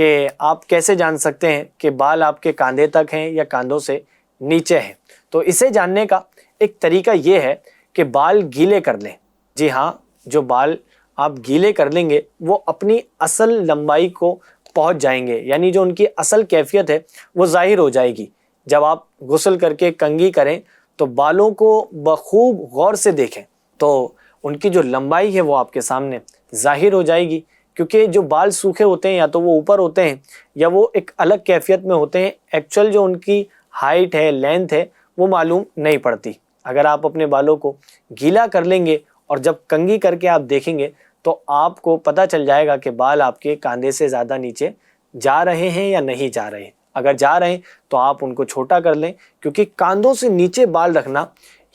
کہ آپ کیسے جان سکتے ہیں کہ بال آپ کے کاندھے تک ہیں یا کاندھوں سے نیچے ہیں؟ تو اسے جاننے کا ایک طریقہ یہ ہے کہ بال گیلے کر لیں۔ جی ہاں، جو بال آپ گیلے کر لیں گے وہ اپنی اصل لمبائی کو پہنچ جائیں گے، یعنی جو ان کی اصل کیفیت ہے وہ ظاہر ہو جائے گی۔ جب آپ غسل کر کے کنگھی کریں تو بالوں کو بخوب غور سے دیکھیں تو ان کی جو لمبائی ہے وہ آپ کے سامنے ظاہر ہو جائے گی، کیونکہ جو بال سوکھے ہوتے ہیں یا تو وہ اوپر ہوتے ہیں یا وہ ایک الگ کیفیت میں ہوتے ہیں، ایکچوئل جو ان کی ہائٹ ہے، لینتھ ہے، وہ معلوم نہیں پڑتی۔ اگر آپ اپنے بالوں کو گیلا کر لیں گے اور جب کنگھی کر کے آپ دیکھیں گے تو آپ کو پتہ چل جائے گا کہ بال آپ کے کاندھے سے زیادہ نیچے جا رہے ہیں یا نہیں جا رہے ہیں۔ اگر جا رہے ہیں تو آپ ان کو چھوٹا کر لیں، کیونکہ کاندھوں سے نیچے بال رکھنا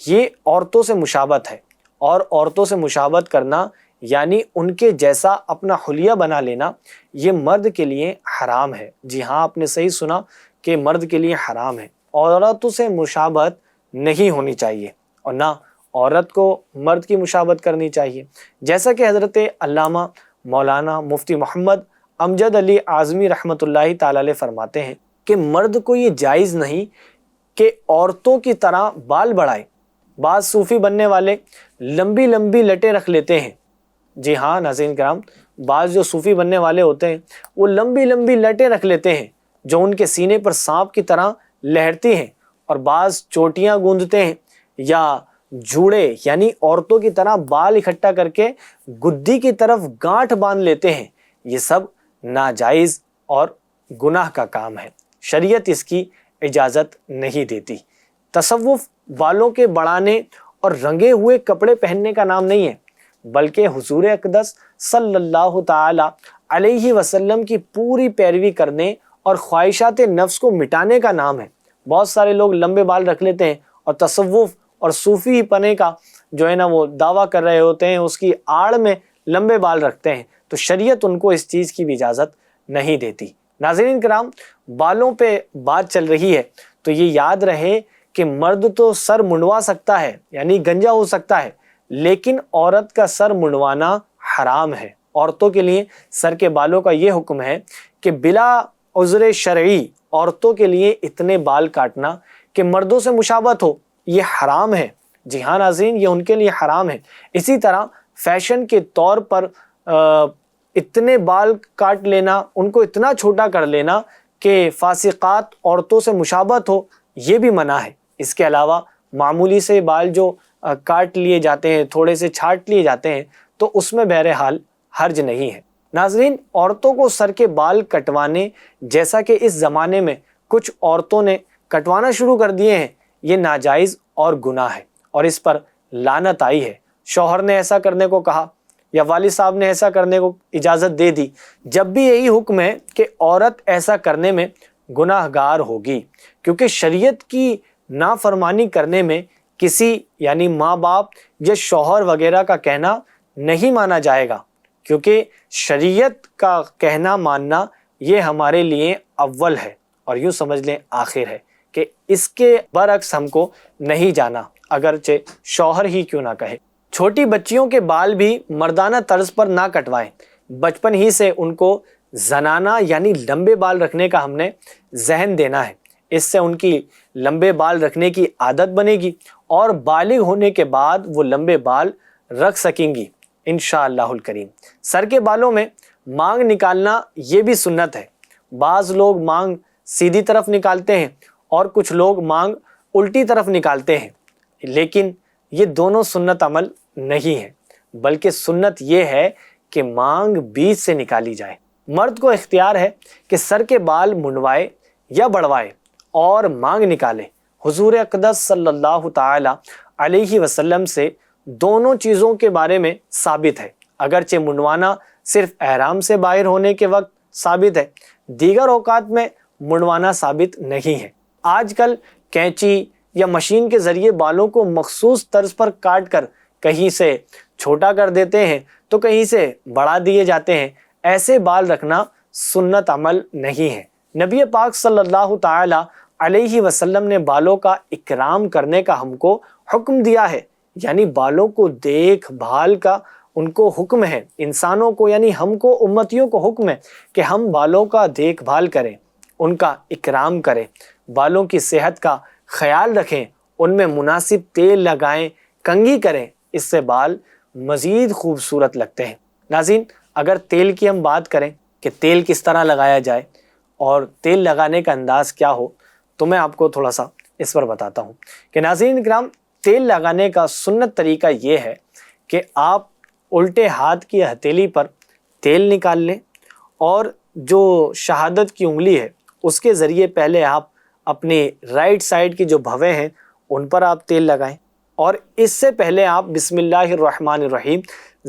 یہ عورتوں سے مشابہت ہے، اور عورتوں سے مشابہت کرنا یعنی ان کے جیسا اپنا حلیہ بنا لینا، یہ مرد کے لیے حرام ہے۔ جی ہاں، آپ نے صحیح سنا کہ مرد کے لیے حرام ہے۔ عورتوں سے مشابہت نہیں ہونی چاہیے اور نہ عورت کو مرد کی مشابہت کرنی چاہیے، جیسا کہ حضرت علامہ مولانا مفتی محمد امجد علی اعظمی رحمۃ اللہ تعالی علیہ فرماتے ہیں کہ مرد کو یہ جائز نہیں کہ عورتوں کی طرح بال بڑھائے۔ بعض صوفی بننے والے لمبی لمبی لٹیں رکھ لیتے ہیں۔ جی ہاں ناظرین کرام، بعض جو صوفی بننے والے ہوتے ہیں وہ لمبی لمبی لٹیں رکھ لیتے ہیں جو ان کے سینے پر سانپ کی طرح لہرتی ہیں، اور بعض چوٹیاں گوندتے ہیں یا جوڑے یعنی عورتوں کی طرح بال اکٹھا کر کے گدی کی طرف گانٹھ باندھ لیتے ہیں۔ یہ سب ناجائز اور گناہ کا کام ہے، شریعت اس کی اجازت نہیں دیتی۔ تصوف بالوں کے بڑھانے اور رنگے ہوئے کپڑے پہننے کا نام نہیں ہے، بلکہ حضور اقدس صلی اللہ تعالی علیہ وسلم کی پوری پیروی کرنے اور خواہشات نفس کو مٹانے کا نام ہے۔ بہت سارے لوگ لمبے بال رکھ لیتے ہیں اور تصوف اور صوفی پنے کا جو ہے نا وہ دعویٰ کر رہے ہوتے ہیں، اس کی آڑ میں لمبے بال رکھتے ہیں، تو شریعت ان کو اس چیز کی بھی اجازت نہیں دیتی۔ ناظرین کرام، بالوں پہ بات چل رہی ہے تو یہ یاد رہے کہ مرد تو سر منڈوا سکتا ہے یعنی گنجا ہو سکتا ہے، لیکن عورت کا سر منڈوانا حرام ہے۔ عورتوں کے لیے سر کے بالوں کا یہ حکم ہے کہ بلا عذر شرعی عورتوں کے لیے اتنے بال کاٹنا کہ مردوں سے مشابہت ہو، یہ حرام ہے۔ جی ہاں ناظرین، یہ ان کے لیے حرام ہے۔ اسی طرح فیشن کے طور پر اتنے بال کاٹ لینا، ان کو اتنا چھوٹا کر لینا کہ فاسقات عورتوں سے مشابہت ہو، یہ بھی منع ہے۔ اس کے علاوہ معمولی سے بال جو کاٹ لیے جاتے ہیں، تھوڑے سے چھاٹ لیے جاتے ہیں، تو اس میں بہرحال حرج نہیں ہے۔ ناظرین، عورتوں کو سر کے بال کٹوانے جیسا کہ اس زمانے میں کچھ عورتوں نے کٹوانا شروع کر دیے ہیں، یہ ناجائز اور گناہ ہے اور اس پر لعنت آئی ہے۔ شوہر نے ایسا کرنے کو کہا یا والد صاحب نے ایسا کرنے کو اجازت دے دی، جب بھی یہی حکم ہے کہ عورت ایسا کرنے میں گناہ گار ہوگی، کیونکہ شریعت کی نافرمانی کرنے میں کسی یعنی ماں باپ یا شوہر وغیرہ کا کہنا نہیں مانا جائے گا، کیونکہ شریعت کا کہنا ماننا یہ ہمارے لیے اول ہے اور یوں سمجھ لیں آخر ہے، کہ اس کے برعکس ہم کو نہیں جانا، اگرچہ شوہر ہی کیوں نہ کہے۔ چھوٹی بچیوں کے بال بھی مردانہ طرز پر نہ کٹوائیں، بچپن ہی سے ان کو زنانہ یعنی لمبے بال رکھنے کا ہم نے ذہن دینا ہے۔ اس سے ان کی لمبے بال رکھنے کی عادت بنے گی اور بالغ ہونے کے بعد وہ لمبے بال رکھ سکیں گی انشاءاللہ الکریم۔ سر کے بالوں میں مانگ نکالنا یہ بھی سنت ہے۔ بعض لوگ مانگ سیدھی طرف نکالتے ہیں اور کچھ لوگ مانگ الٹی طرف نکالتے ہیں، لیکن یہ دونوں سنت عمل نہیں ہے، بلکہ سنت یہ ہے کہ مانگ بیچ سے نکالی جائے۔ مرد کو اختیار ہے کہ سر کے بال منڈوائے یا بڑھوائے اور مانگ نکالے۔ حضور اقدس صلی اللہ تعالی علیہ وسلم سے دونوں چیزوں کے بارے میں ثابت ہے، اگرچہ منڈوانا صرف احرام سے باہر ہونے کے وقت ثابت ہے، دیگر اوقات میں منڈوانا ثابت نہیں ہے۔ آج کل کینچی یا مشین کے ذریعے بالوں کو مخصوص طرز پر کاٹ کر کہیں سے چھوٹا کر دیتے ہیں تو کہیں سے بڑھا دیے جاتے ہیں۔ ایسے بال رکھنا سنت عمل نہیں ہے۔ نبی پاک صلی اللہ تعالی علیہ وسلم نے بالوں کا اکرام کرنے کا ہم کو حکم دیا ہے، یعنی بالوں کو دیکھ بھال کا ان کو حکم ہے، انسانوں کو یعنی ہم کو، امتیوں کو حکم ہے کہ ہم بالوں کا دیکھ بھال کریں، ان کا اکرام کریں، بالوں کی صحت کا خیال رکھیں، ان میں مناسب تیل لگائیں، کنگھی کریں، اس سے بال مزید خوبصورت لگتے ہیں۔ ناظرین، اگر تیل کی ہم بات کریں کہ تیل کس طرح لگایا جائے اور تیل لگانے کا انداز کیا ہو، تو میں آپ کو تھوڑا سا اس پر بتاتا ہوں کہ ناظرین کرام، تیل لگانے کا سنت طریقہ یہ ہے کہ آپ الٹے ہاتھ کی ہتھیلی پر تیل نکال لیں اور جو شہادت کی انگلی ہے اس کے ذریعے پہلے آپ اپنی رائٹ سائڈ کی جو بھویں ہیں ان پر آپ تیل لگائیں، اور اس سے پہلے آپ بسم اللہ الرحمن الرحیم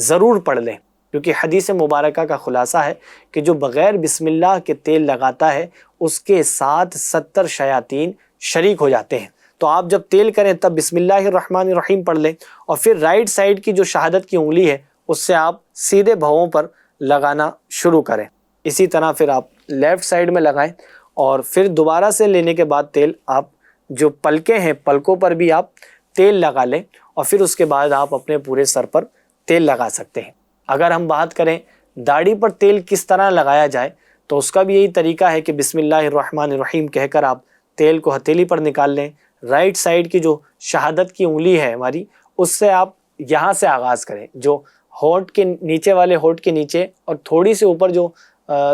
ضرور پڑھ لیں، کیونکہ حدیث مبارکہ کا خلاصہ ہے کہ جو بغیر بسم اللہ کے تیل لگاتا ہے اس کے ساتھ 70 شیاطین شریک ہو جاتے ہیں۔ تو آپ جب تیل کریں تب بسم اللہ الرحمن الرحیم پڑھ لیں، اور پھر رائٹ سائڈ کی جو شہادت کی انگلی ہے اس سے آپ سیدھے بھووں پر لگانا شروع کریں۔ اسی طرح پھر آپ لیفٹ سائڈ میں لگائیں، اور پھر دوبارہ سے لینے کے بعد تیل آپ جو پلکیں ہیں پلکوں پر بھی آپ تیل لگا لیں، اور پھر اس کے بعد آپ اپنے پورے سر پر تیل لگا سکتے ہیں۔ اگر ہم بات کریں داڑھی پر تیل کس طرح لگایا جائے تو اس کا بھی یہی طریقہ ہے کہ بسم اللہ الرحمن الرحیم کہہ کر آپ تیل کو ہتھیلی پر نکال لیں، رائٹ سائڈ کی جو شہادت کی انگلی ہے ہماری اس سے آپ یہاں سے آغاز کریں، جو ہونٹ کے نیچے والے ہونٹ کے نیچے اور تھوڑی سے اوپر جو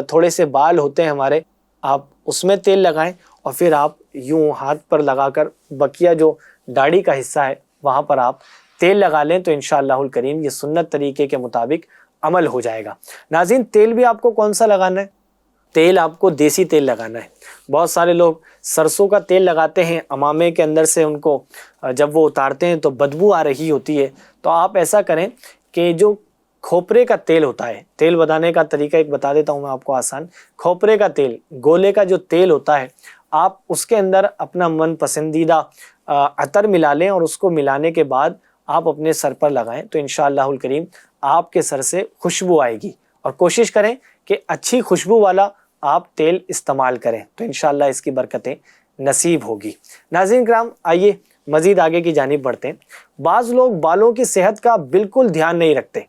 تھوڑے سے بال ہوتے ہیں ہمارے، آپ اس میں تیل لگائیں، اور پھر آپ یوں ہاتھ پر لگا کر بقیہ جو داڑھی کا حصہ ہے وہاں پر آپ تیل لگا لیں، تو انشاءاللہ الکریم یہ سنت طریقے کے مطابق عمل ہو جائے گا۔ ناظرین، تیل بھی آپ کو کون سا لگانا ہے؟ تیل آپ کو دیسی تیل لگانا ہے۔ بہت سارے لوگ سرسوں کا تیل لگاتے ہیں، امامے کے اندر سے ان کو جب وہ اتارتے ہیں تو بدبو آ رہی ہوتی ہے، تو آپ ایسا کریں کہ جو کھوپرے کا تیل ہوتا ہے، تیل بنانے کا طریقہ ایک بتا دیتا ہوں میں آپ کو آسان۔ کھوپرے کا تیل، گولے کا جو تیل ہوتا ہے، آپ اس کے اندر اپنا من پسندیدہ عطر ملا لیں، اور اس کو ملانے کے بعد آپ اپنے سر پر لگائیں، تو انشاءاللہ الکریم آپ کے سر سے خوشبو آئے گی، اور کوشش کریں کہ اچھی خوشبو والا آپ تیل استعمال کریں، تو انشاءاللہ اس کی برکتیں نصیب ہوگی۔ ناظرین کرام، آئیے مزید آگے کی جانب بڑھتے ہیں۔ بعض لوگ بالوں کی صحت کا بالکل دھیان نہیں رکھتے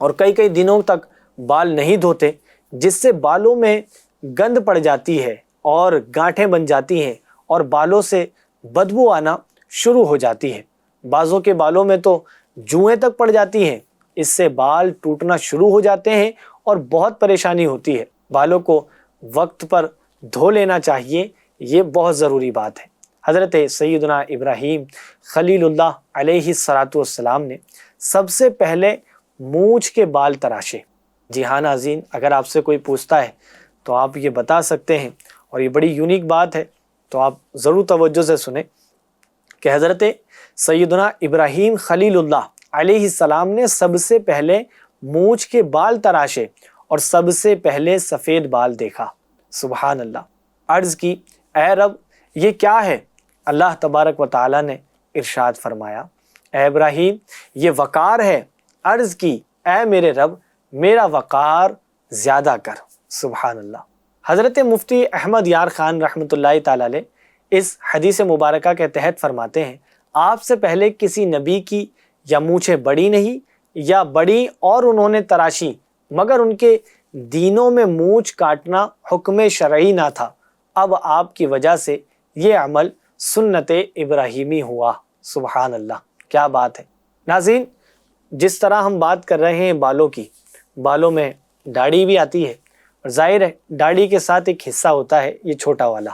اور کئی دنوں تک بال نہیں دھوتے، جس سے بالوں میں گند پڑ جاتی ہے اور گانٹھیں بن جاتی ہیں اور بالوں سے بدبو آنا شروع ہو جاتی ہے۔ بعضوں کے بالوں میں تو جوئیں تک پڑ جاتی ہیں، اس سے بال ٹوٹنا شروع ہو جاتے ہیں اور بہت پریشانی ہوتی ہے۔ بالوں کو وقت پر دھو لینا چاہیے، یہ بہت ضروری بات ہے۔ حضرت سیدنا ابراہیم خلیل اللہ علیہ السلام نے سب سے پہلے مونچھ کے بال تراشے۔ جی ہاں ناظرین، اگر آپ سے کوئی پوچھتا ہے تو آپ یہ بتا سکتے ہیں، اور یہ بڑی یونیک بات ہے، تو آپ ضرور توجہ سے سنیں کہ حضرت سیدنا ابراہیم خلیل اللہ علیہ السلام نے سب سے پہلے مونچھ کے بال تراشے اور سب سے پہلے سفید بال دیکھا۔ سبحان اللہ۔ عرض کی، اے رب یہ کیا ہے؟ اللہ تبارک و تعالی نے ارشاد فرمایا، اے ابراہیم یہ وقار ہے۔ عرض کی، اے میرے رب میرا وقار زیادہ کر۔ سبحان اللہ۔ حضرت مفتی احمد یار خان رحمۃ اللہ تعالی علیہ اس حدیث مبارکہ کے تحت فرماتے ہیں، آپ سے پہلے کسی نبی کی یا مونچھیں بڑی نہیں یا بڑی اور انہوں نے تراشی، مگر ان کے دینوں میں مونچھ کاٹنا حکم شرعی نہ تھا۔ اب آپ کی وجہ سے یہ عمل سنت ابراہیمی ہوا۔ سبحان اللہ، کیا بات ہے۔ ناظرین، جس طرح ہم بات کر رہے ہیں بالوں کی، بالوں میں داڑھی بھی آتی ہے، اور ظاہر ہے داڑھی کے ساتھ ایک حصہ ہوتا ہے یہ چھوٹا والا،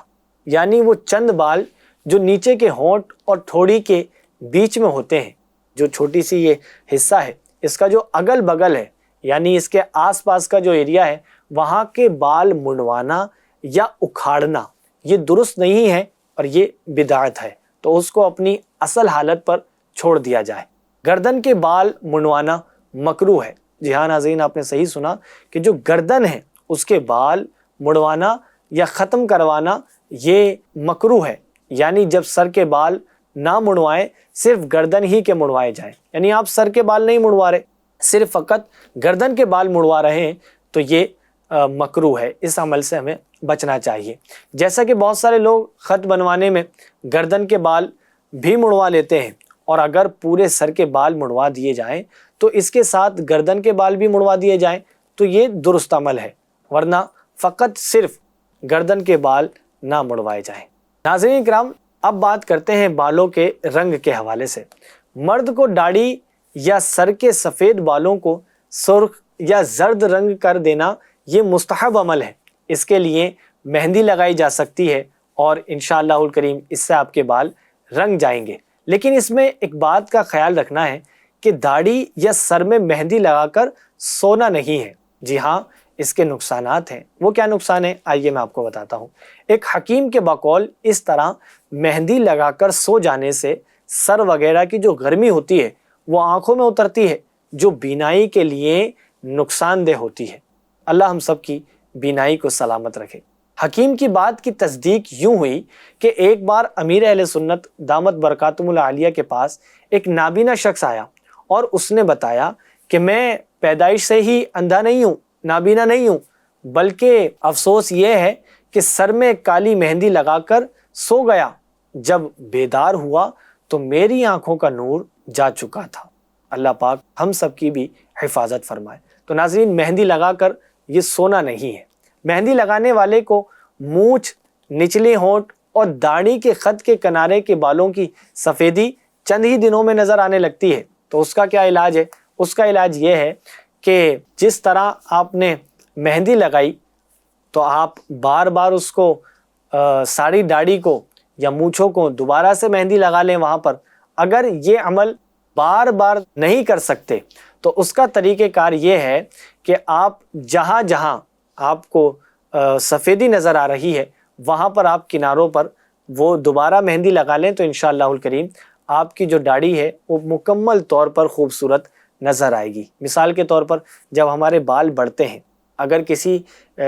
یعنی وہ چند بال جو نیچے کے ہونٹ اور تھوڑی کے بیچ میں ہوتے ہیں، جو چھوٹی سی یہ حصہ ہے، اس کا جو اگل بگل ہے، یعنی اس کے آس پاس کا جو ایریا ہے، وہاں کے بال منڈوانا یا اکھاڑنا یہ درست نہیں ہے اور یہ بدعت ہے، تو اس کو اپنی اصل حالت پر چھوڑ دیا جائے۔ گردن کے بال منڈوانا مکروہ ہے۔ جی ہاں ناظرین، آپ نے صحیح سنا کہ جو گردن ہے اس کے بال منڈوانا یا ختم کروانا یہ مکروہ ہے، یعنی جب سر کے بال نہ منڈوائیں، صرف گردن ہی کے منڈوائے جائیں، یعنی آپ سر کے بال نہیں منڈوا رہے، صرف فقط گردن کے بال منڈوا رہے ہیں، تو یہ مکروہ ہے، اس عمل سے ہمیں بچنا چاہیے۔ جیسا کہ بہت سارے لوگ خط بنوانے میں گردن کے بال بھی منڈوا لیتے ہیں اور اگر پورے سر کے بال مڑوا دیے جائیں تو اس کے ساتھ گردن کے بال بھی مڑوا دیے جائیں تو یہ درست عمل ہے، ورنہ فقط صرف گردن کے بال نہ مڑوائے جائیں۔ ناظرین کرام، اب بات کرتے ہیں بالوں کے رنگ کے حوالے سے۔ مرد کو داڑھی یا سر کے سفید بالوں کو سرخ یا زرد رنگ کر دینا یہ مستحب عمل ہے۔ اس کے لیے مہندی لگائی جا سکتی ہے اور انشاءاللہ الکریم اس سے آپ کے بال رنگ جائیں گے، لیکن اس میں ایک بات کا خیال رکھنا ہے کہ داڑھی یا سر میں مہندی لگا کر سونا نہیں ہے۔ جی ہاں، اس کے نقصانات ہیں۔ وہ کیا نقصان ہے؟ آئیے میں آپ کو بتاتا ہوں۔ ایک حکیم کے بقول اس طرح مہندی لگا کر سو جانے سے سر وغیرہ کی جو گرمی ہوتی ہے وہ آنکھوں میں اترتی ہے، جو بینائی کے لیے نقصان دہ ہوتی ہے۔ اللہ ہم سب کی بینائی کو سلامت رکھے۔ حکیم کی بات کی تصدیق یوں ہوئی کہ ایک بار امیر اہل سنت دامت برکاتہم العالیہ کے پاس ایک نابینا شخص آیا اور اس نے بتایا کہ میں پیدائش سے ہی اندھا نہیں ہوں، نابینا نہیں ہوں، بلکہ افسوس یہ ہے کہ سر میں کالی مہندی لگا کر سو گیا، جب بیدار ہوا تو میری آنکھوں کا نور جا چکا تھا۔ اللہ پاک ہم سب کی بھی حفاظت فرمائے۔ تو ناظرین، مہندی لگا کر یہ سونا نہیں ہے۔ مہندی لگانے والے کو مونچھ، نچلے ہونٹ اور داڑھی کے خط کے کنارے کے بالوں کی سفیدی چند ہی دنوں میں نظر آنے لگتی ہے۔ تو اس کا کیا علاج ہے؟ اس کا علاج یہ ہے کہ جس طرح آپ نے مہندی لگائی تو آپ بار بار اس کو ساری داڑھی کو یا مونچھوں کو دوبارہ سے مہندی لگا لیں وہاں پر۔ اگر یہ عمل بار بار نہیں کر سکتے تو اس کا طریقہ کار یہ ہے کہ آپ جہاں جہاں آپ کو سفیدی نظر آ رہی ہے وہاں پر آپ کناروں پر وہ دوبارہ مہندی لگا لیں تو انشاءاللہ الکریم آپ کی جو داڑھی ہے وہ مکمل طور پر خوبصورت نظر آئے گی۔ مثال کے طور پر جب ہمارے بال بڑھتے ہیں، اگر کسی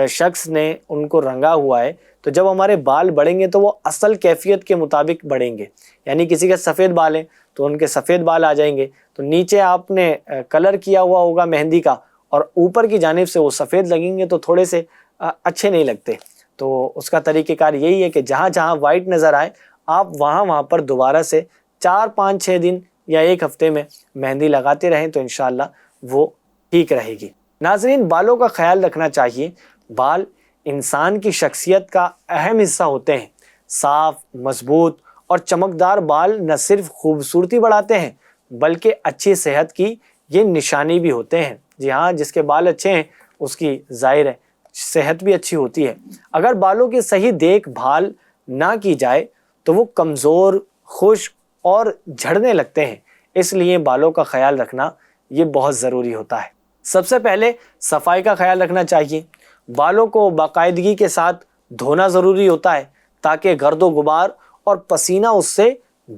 شخص نے ان کو رنگا ہوا ہے تو جب ہمارے بال بڑھیں گے تو وہ اصل کیفیت کے مطابق بڑھیں گے، یعنی کسی کے سفید بال ہیں تو ان کے سفید بال آ جائیں گے، تو نیچے آپ نے کلر کیا ہوا ہوگا مہندی کا اور اوپر کی جانب سے وہ سفید لگیں گے تو تھوڑے سے اچھے نہیں لگتے۔ تو اس کا طریقہ کار یہی ہے کہ جہاں جہاں وائٹ نظر آئے آپ وہاں پر دوبارہ سے 4 5 6 دن یا ایک ہفتے میں مہندی لگاتے رہیں تو انشاءاللہ وہ ٹھیک رہے گی۔ ناظرین، بالوں کا خیال رکھنا چاہیے۔ بال انسان کی شخصیت کا اہم حصہ ہوتے ہیں۔ صاف، مضبوط اور چمکدار بال نہ صرف خوبصورتی بڑھاتے ہیں بلکہ اچھی صحت کی یہ نشانی بھی ہوتے ہیں۔ جی ہاں، جس کے بال اچھے ہیں اس کی ظاہر ہے صحت بھی اچھی ہوتی ہے۔ اگر بالوں کی صحیح دیکھ بھال نہ کی جائے تو وہ کمزور، خشک اور جھڑنے لگتے ہیں۔ اس لیے بالوں کا خیال رکھنا یہ بہت ضروری ہوتا ہے۔ سب سے پہلے صفائی کا خیال رکھنا چاہیے۔ بالوں کو باقاعدگی کے ساتھ دھونا ضروری ہوتا ہے تاکہ گرد و غبار اور پسینہ اس سے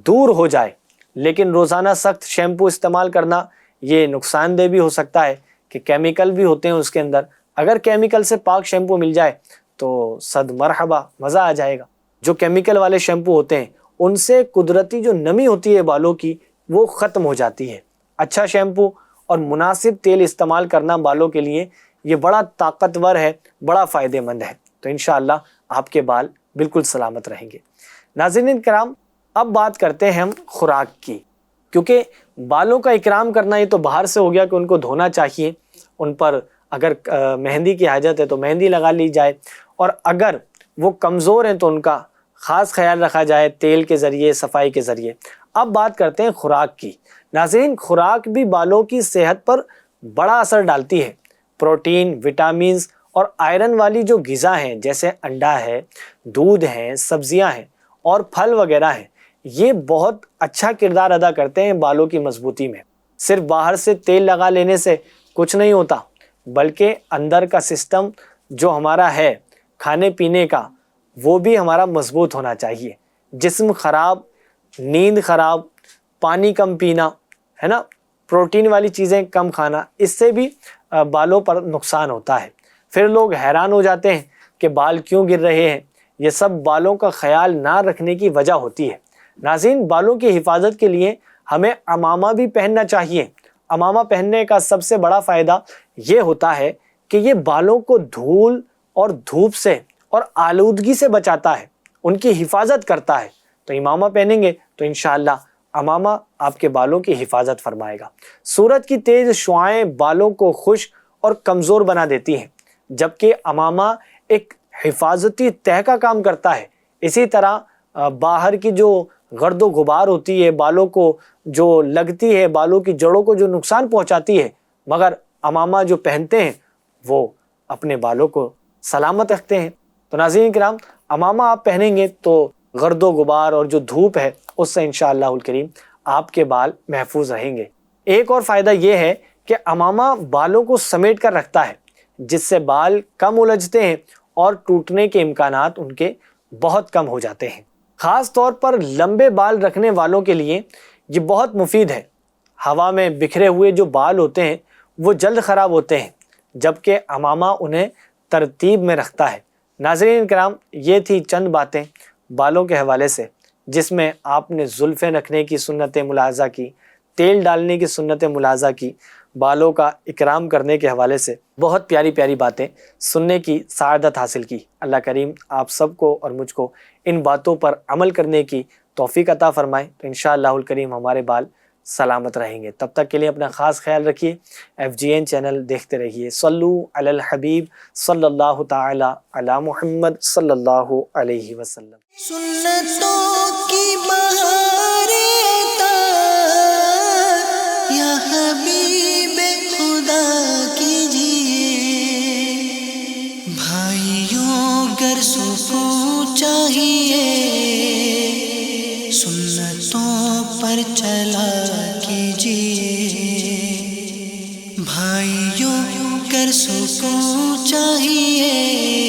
دور ہو جائے، لیکن روزانہ سخت شیمپو استعمال کرنا یہ نقصان دہ بھی ہو سکتا ہے کہ کیمیکل بھی ہوتے ہیں اس کے اندر۔ اگر کیمیکل سے پاک شیمپو مل جائے تو صد مرحبا، مزہ آ جائے گا۔ جو کیمیکل والے شیمپو ہوتے ہیں ان سے قدرتی جو نمی ہوتی ہے بالوں کی وہ ختم ہو جاتی ہے۔ اچھا شیمپو اور مناسب تیل استعمال کرنا بالوں کے لیے یہ بڑا طاقتور ہے، بڑا فائدہ مند ہے۔ تو انشاءاللہ آپ کے بال بالکل سلامت رہیں گے۔ ناظرین کرام، اب بات کرتے ہیں ہم خوراک کی، کیونکہ بالوں کا اکرام کرنا یہ تو باہر سے ہو گیا کہ ان کو دھونا چاہیے، ان پر اگر مہندی کی حاجت ہے تو مہندی لگا لی جائے، اور اگر وہ کمزور ہیں تو ان کا خاص خیال رکھا جائے تیل کے ذریعے، صفائی کے ذریعے۔ اب بات کرتے ہیں خوراک کی۔ ناظرین، خوراک بھی بالوں کی صحت پر بڑا اثر ڈالتی ہے۔ پروٹین، وٹامنز اور آئرن والی جو غذا ہیں جیسے انڈا ہے، دودھ ہیں، سبزیاں ہیں اور پھل وغیرہ ہیں، یہ بہت اچھا کردار ادا کرتے ہیں بالوں کی مضبوطی میں۔ صرف باہر سے تیل لگا لینے سے کچھ نہیں ہوتا، بلکہ اندر کا سسٹم جو ہمارا ہے کھانے پینے کا وہ بھی ہمارا مضبوط ہونا چاہیے۔ جسم خراب، نیند خراب، پانی کم پینا، ہے نا، پروٹین والی چیزیں کم کھانا، اس سے بھی بالوں پر نقصان ہوتا ہے۔ پھر لوگ حیران ہو جاتے ہیں کہ بال کیوں گر رہے ہیں۔ یہ سب بالوں کا خیال نہ رکھنے کی وجہ ہوتی ہے۔ ناظرین، بالوں کی حفاظت کے لیے ہمیں عمامہ بھی پہننا چاہیے۔ عمامہ پہننے کا سب سے بڑا فائدہ یہ ہوتا ہے کہ یہ بالوں کو دھول اور دھوپ سے اور آلودگی سے بچاتا ہے، ان کی حفاظت کرتا ہے۔ تو عمامہ پہنیں گے تو انشاءاللہ امامہ آپ کے بالوں کی حفاظت فرمائے گا۔ سورج کی تیز شعاعیں بالوں کو خشک اور کمزور بنا دیتی ہیں، جبکہ امامہ ایک حفاظتی تہ کا کام کرتا ہے۔ اسی طرح باہر کی جو گرد و غبار ہوتی ہے، بالوں کو جو لگتی ہے، بالوں کی جڑوں کو جو نقصان پہنچاتی ہے، مگر امامہ جو پہنتے ہیں وہ اپنے بالوں کو سلامت رکھتے ہیں۔ تو ناظرین کرام، امامہ آپ پہنیں گے تو گرد و غبار اور جو دھوپ ہے اس سے انشاءاللہ الکریم آپ کے بال محفوظ رہیں گے۔ ایک اور فائدہ یہ ہے کہ امامہ بالوں کو سمیٹ کر رکھتا ہے، جس سے بال کم الجھتے ہیں اور ٹوٹنے کے امکانات ان کے بہت کم ہو جاتے ہیں۔ خاص طور پر لمبے بال رکھنے والوں کے لیے یہ بہت مفید ہے۔ ہوا میں بکھرے ہوئے جو بال ہوتے ہیں وہ جلد خراب ہوتے ہیں، جبکہ امامہ انہیں ترتیب میں رکھتا ہے۔ ناظرین کرام، یہ تھی چند باتیں بالوں کے حوالے سے، جس میں آپ نے زلفیں رکھنے کی سنت ملاحظہ کی، تیل ڈالنے کی سنت ملاحظہ کی، بالوں کا اکرام کرنے کے حوالے سے بہت پیاری پیاری باتیں سننے کی سعادت حاصل کی۔ اللہ کریم آپ سب کو اور مجھ کو ان باتوں پر عمل کرنے کی توفیق عطا فرمائے، تو انشاءاللہ الکریم ہمارے بال سلامت رہیں گے۔ تب تک کے لیے اپنا خاص خیال رکھیے، FGN چینل دیکھتے رہیے۔ صلو علی الحبیب صلی اللہ تعالی علی محمد صلی اللہ علیہ وسلم۔ سنتوں کی بہاریں عطا یا حبیب خدا کیجیے، بھائیوں گر سکون چاہیے سنتوں پر چلا کیجیے، بھائیوں گر سکون چاہیے